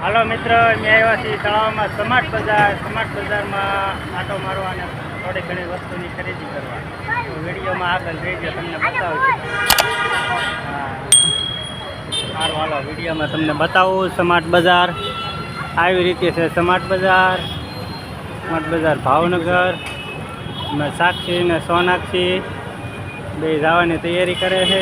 હાલો મિત્ર, અમે આવ્યા છીએ તળાવમાં સ્માર્ટ બજારમાં આટો મારવા અને થોડી ઘણી વસ્તુની ખરીદી કરવા. તો વિડીયોમાં આગળ રહેજો, તમને બતાવું સારું. હાલો વિડીયોમાં તમને બતાવું સ્માર્ટ બજાર આવી રીતે છે. સ્માર્ટ બજાર ભાવનગર. સાક્ષી ને સોનાક્ષી બે જવાની તૈયારી કરે છે.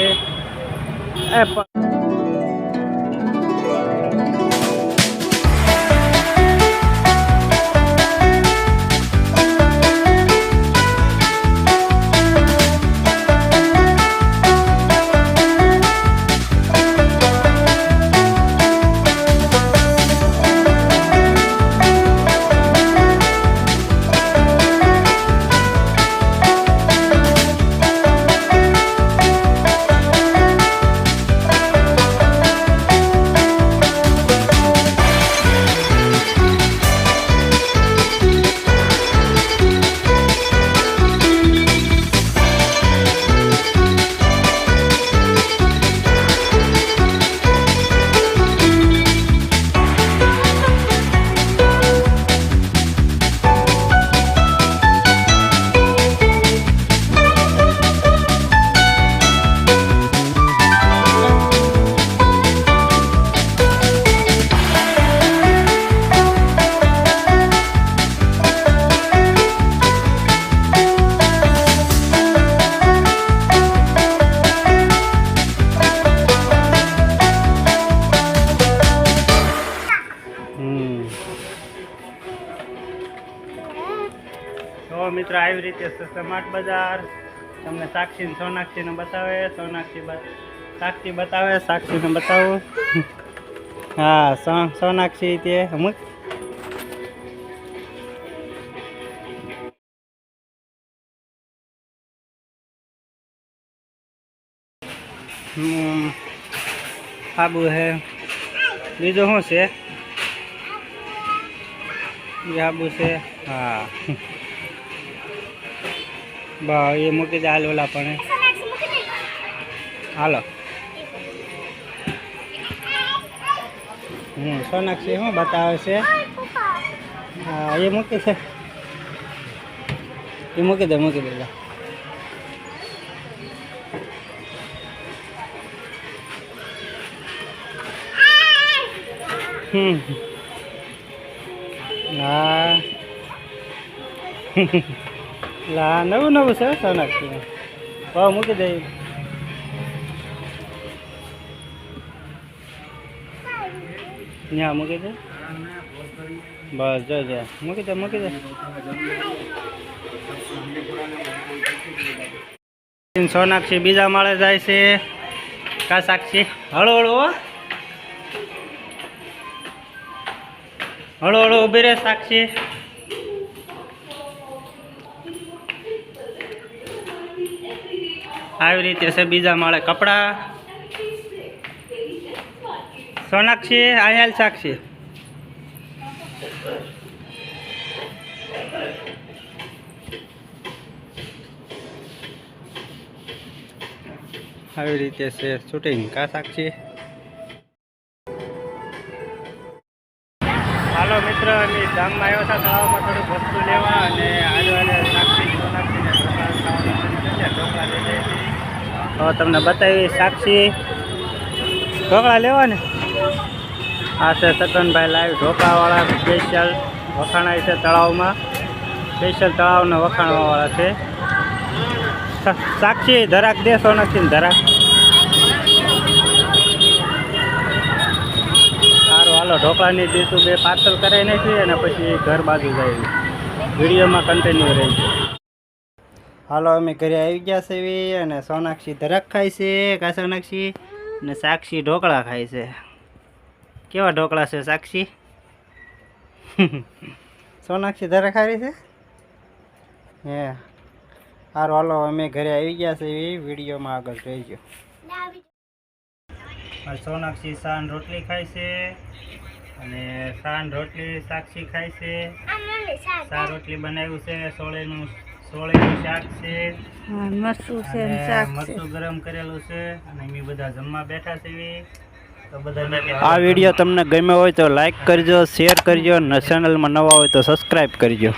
તો મિત્રો આવી રીતે સ્માર્ટ બજાર તમને સાક્ષી સોનાક્ષીને બતાવે. સાક્ષી બતાવે, સાક્ષીને બતાવું. હા, સોનાક્ષી તે અમુક આબુ હે. બીજું શું છે? આબુ છે. હા બા એ મૂકી દે. હાલ ઓલા પણ હાલો. સોનાક્ષી શું બતાવે છે? હા એ મૂકી છે. એ મૂકી દે હા લા નવું છે સોનાક્ષી. ભાવ મૂકી દે. ત્યાં મૂકી દે. બસ જો મૂકી દે. સોનાક્ષી બીજા માળે જાય છે. કા સાક્ષી હળો ઊભી રહે સાક્ષી. આવી રીતે છે બીજા માળે કપડા. સોનાક્ષી આયાલ સાક્ષી. આવી રીતે છે શૂટિંગ. કા સાક્ષી. હાલો મિત્ર, અમે ગામમાં આવ્યા હતા તળાવમાં થોડીક વસ્તુ લેવા અને આજે સાક્ષી સોનાક્ષીને ઢોકળા લઈ જાય. હવે તમને બતાવી. સાક્ષી ઢોકળા લેવા ને. આ છે સકનભાઈ લાઈવ ઢોકળાવાળા. સ્પેશિયલ વખાણાય છે તળાવમાં. સ્પેશિયલ તળાવને વખાણવાવાળા છે. સાક્ષી ધરાક દે સોનાક્ષીને ધરાક. સારું હાલો, ઢોકળાની ડીશું 2 પાર્સલ કરાવી નાખી અને પછી ઘર બાજુ જાય. વિડીયોમાં કન્ટિન્યુ રહી છે. હાલો અમે ઘરે આવી ગયા છે અને સોનાક્ષી ધરાક ખાય છે. કા સોનાક્ષી. અને સાક્ષી ઢોકળા ખાય છે. કેવા ઢોકળા છે સાક્ષી? સોનાક્ષી ધરાક ખાઈ છે. હે સારું હાલો, અમે ઘરે આવી ગયા છે. વિડીયોમાં આગળ રહેજો. સોનાક્ષી સાન રોટલી ખાય છે અને સાન રોટલી સાક્ષી ખાય છે. સા રોટલી બનાવ્યું છે. સોળેનું શાક છે. મરચું ગરમ કરેલું છે અને અમે બધા જમવા બેઠા છે. તો બધા આ વિડીયો તમને ગમ્યો હોય તો લાઈક કરજો, શેર કરજો અને ચેનલમાં નવા હોય તો સબસ્ક્રાઈબ કરજો.